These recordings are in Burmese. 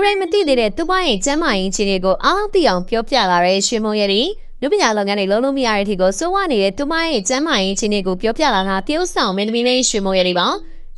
တိုင်းမသိသေးတဲ့သူ့ဘာရဲ့ကျမ်းမာရေးအခြေအနေကိုအားလုံးသိအောင်ပြောပြလာတဲ့ရွှေမုံရည်လူပညာလုပ်ငန်းတွေလုံးလုံးမရတဲ့အထိကိုစိုးဝါနေတဲ့သူ့ဘာရဲ့ကျမ်းမာရေးအခြေအနေကိုပြောပြလာတာတရုတ်ဆောင်မင်းသမီးလေးရွှေမုံရည်ပါ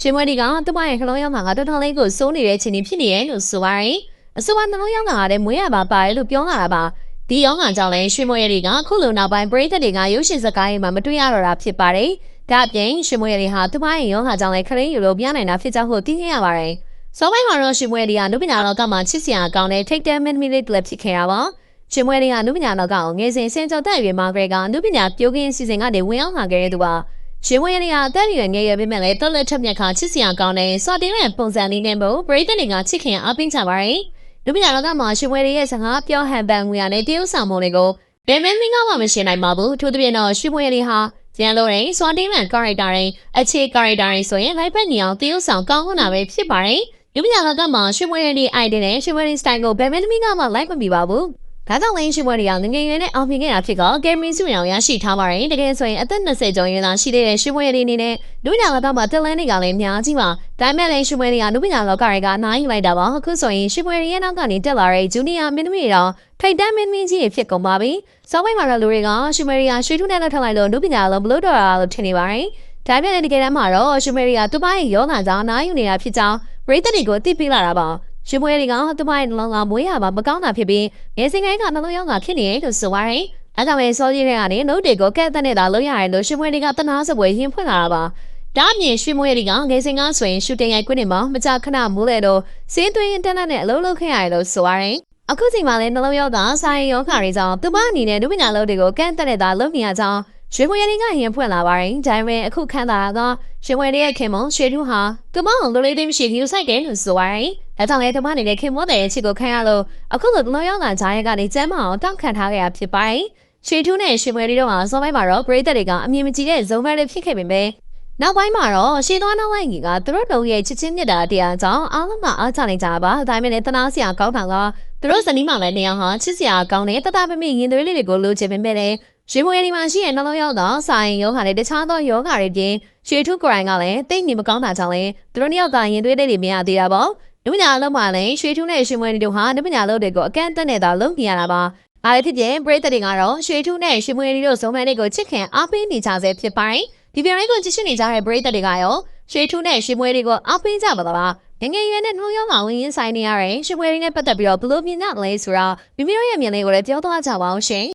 ရွှေမုံရည်ကသူ့ဘာရဲ့ခလုံးရောက်မှာတော်တော်လေးကိုစိုးနေတဲ့အခြေအနေဖြစ်နေရဲ့လို့ဆိုပါရင်အဆိုပါနှလုံးရောက်တာတဲ့မွေးရပါပါတယ်လို့ပြောလာတာပါဒီရောင်းကကြောင့်လဲရွှေမွေရည်ကခုလိုနောက်ပိုင်းပရိသတ်တွေကရုပ်ရှင်စကားတွေမှာမတွေ့ရတော့တာဖြစ်ပါတယ်။ဒါအပြင်ရွှေမွေရည်ဟာသူ့ဘာရဲ့ရောင်းကကြောင့်လဲခရင်းယူလို့ပြနိုင်တာဖြစ်ကြောင်းကိုသိခဲ့ရပါတယ်။စောပိုင်းမှာတော့ရွှေမွေရည်ကနုပညာလောကမှာချစ်စရာကောင်းတဲ့ ထိတ်တန့်မင်းသမီးလေးတစ်ဖြစ်ခဲ့တာပါ။ရွှေမွေရည်ကနုပညာလောကကိုငယ်စဉ်စင်ကြောတက်ရွယ်မှာကလေးကနုပညာပြိုးကင်းစီစဉ်ကနေဝင်ရောက်လာခဲ့တဲ့သူပါ။ရွှေမွေရည်ကအသက်အရွယ်ငယ်ရွယ်ပေမဲ့လည်းတော်လက်ထက်မြက်ခါချစ်စရာကောင်းတဲ့စော်တင်းတဲ့ပုံစံလေးနဲ့မို့ပရိသတ်တွေကချစ်ခင်အားပေးကြပါတယ်။လူပညာလောကမှာရွှေမွေရည်ရဲ့စကားပြောဟန်ပန်ငွေရနဲ့တရုတ်ဆောင်မုံတွေကိုဘယ်မင်းကမှမရှင်းနိုင်ပါဘူး။ထို့သဖြင့်တော့ရွှေမွေရည်ဟာကျန်လို့ရင်စွာတင်းလန်ကာရိုက်တာတွေအခြေကာရိုက်တာတွေဆိုရင်လိုက်ဖက်နေအောင်တရုတ်ဆောင်ကောင်းခွန်းတာပဲဖြစ်ပါတယ်။လူပညာလောကမှာရွှေမွေရည်အိုင်ဒီနဲ့ရွှေမွေရည်စတိုင်ကိုဘယ်မင်းကမှလိုက်မမီပါဘူး။ဒါကြောင့်လည်းရွှေမွေရည်ကငငယ်ရွယ်နဲ့အောင်မြင်ခဲ့တာဖြစ်ကဂယ်မီစုရောင်ရရှိထားပါတယ်။တကယ်ဆိုရင်အသက်20ကျော်ရင်သာရှိတဲ့ရွှေမွေရည်အနေနဲ့လူပညာလောကမှာတက်လန်းတွေကလည်းအများကြီးပါ။ဒါပေမဲ့လည်းရွှေမွေရည်ကလူပညာလောကတွေကနိုင်ယူလိုက်တာပါ။အခုဆိုရင်ရွှေမွေရည်ရဲ့နောက်ကနေတက်လာတဲ့ဂျူနီယာမင်းသမီးတော်ထိတ်တန့်မင်းသမီးကြီးဖြစ်ကုန်ပါပြီ။စောပိုင်းမှာတော့လူတွေကရွှေမွေရည်ကရွှေထုနဲ့လက်ထပ်လိုက်လို့လူပညာလုံးဘလို့တော်တာလို့ထင်နေပါတယ်။ဒါပေမဲ့တကယ်တမ်းမှာတော့ရွှေမွေရည်ကသူ့ဘာရဲ့ရောဂါကြောင့်နိုင်ယူနေတာဖြစ်ကြောင်းပရိသတ်တွေကိုသိပေးလာတာပါ။ရွှေမွေရည်ကသူ့ဘာရဲ့နှလုံးကမွေးရပါမကောင်းတာဖြစ်ပြီးငယ်စဉ်ကတည်းကနှလုံးရောဂါဖြစ်နေတယ်လို့ဆိုပါတယ်။အဲဒါမဲ့စောကြီးတွေကနေနှုတ်တွေကိုကဲ့တဲ့နေတာလုပ်ရတယ်လို့ရွှေမွေရည်ကတနာစပွဲရင်ဖွင့်လာတာပါ။ဒါအပြင်ရွှေမွေရည်ကငယ်စဉ်ကဆိုရင်ရှူတင်ရိုက်ခွင့်နေမှာမကြခဏမိုးလေတော့စင်းသွင်းတက်လက်နဲ့အလုံးလုံးခဲ့ရတယ်လို့ဆိုပါတယ်။အခုချိန်မှာလည်းနှလုံးရောဂါဆိုင်ရောဂါတွေကြောင့်သူမအနေနဲ့လူပညာလုပ်တွေကိုကန့်တက်နေတာလုပ်နေရကြောင်းရွှေမွေရည်ကရင်ဖွင့်လာပါတယ်။ဒါပေမဲ့အခုခန်းတာကရွှေမွေရည်ရဲ့ခင်မုံရွှေထူးဟာသူမအောင်လိုလေးသိမရှိဘူးစိုက်တယ်လို့ဆိုပါတယ်။ဒါကြောင့်လည်းသူမနေတဲ့ခင်မွန်းတဲ့ချစ်ကိုခံရလို့အခုလိုနှလုံးရောဂါကြားရကနေကျမ်းမအောင်တောက်ခံထားခဲ့ရဖြစ်ပါတယ်။ရွှေထူးနဲ့ရွှေမွေရည်တို့ဟာစောပိုင်းမှာတော့ပရိသတ်တွေကအမြင်မကြည့်တဲ့ဇုံဘက်တွေဖြစ်ခဲ့ပေမဲ့နောက်ပိုင်းမှာတော့ရှေးသွားနောက်လိုက်ကြီးကသူတို့တို့ရဲ့ချစ်ချင်းမြတ်တာတရားကြောင့်အားလုံးကအားချနိုင်ကြပါဒါပေမဲ့လည်းတနာစရာကောင်းတာကသူတို့ဇနီးမောင်လည်းနေအောင်ဟာချစ်စရာကောင်းတဲ့တတပမိရင်သွေးလေးတွေကိုလိုချင်ပေမဲ့လည်းရွှေမွေရည်မှာရှိတဲ့နှလုံးရောဂါဆိုင်ရောဂါနဲ့တခြားသောရောဂါတွေပြင်ရွှေထုကိုရိုင်းကလည်းတိတ်နေမကောင်းတာကြောင့်လည်းသူတို့နှစ်ယောက်ကရင်သွေးလေးတွေမရသေးတာပေါ့နုပညာလုံးမှာလည်းရွှေထုနဲ့ရွှေမွေရည်တို့ဟာနုပညာလုံးတွေကိုအကန့်အသတ်နဲ့သာလုပ်နေရတာပါအားလည်းဖြစ်ဖြစ်ပရိသတ်တွေကတော့ရွှေထုနဲ့ရွှေမွေရည်တို့ဇုံမှန်တွေကိုချစ်ခင်အားပေးနေကြဆဲဖြစ်ပါတယ်ဒီပြိုင်ပွဲကိုကြည့်ရှုနေကြတဲ့ပရိသတ်တွေကရောရွှေထူးနဲ့ရွှေမွေတွေကိုအားပေးကြပါလားငငယ်ရွယ်နဲ့နှလုံးရောဂါဝင်ရင်ဆိုင်နေရတဲ့ရွှေမွေတွေနဲ့ပတ်သက်ပြီးတော့ဘယ်လိုမြင်ကြလဲဆိုတော့မိမိတို့ရဲ့မြင်လေးကိုလည်းပြောသွားကြပါအောင်ရှင်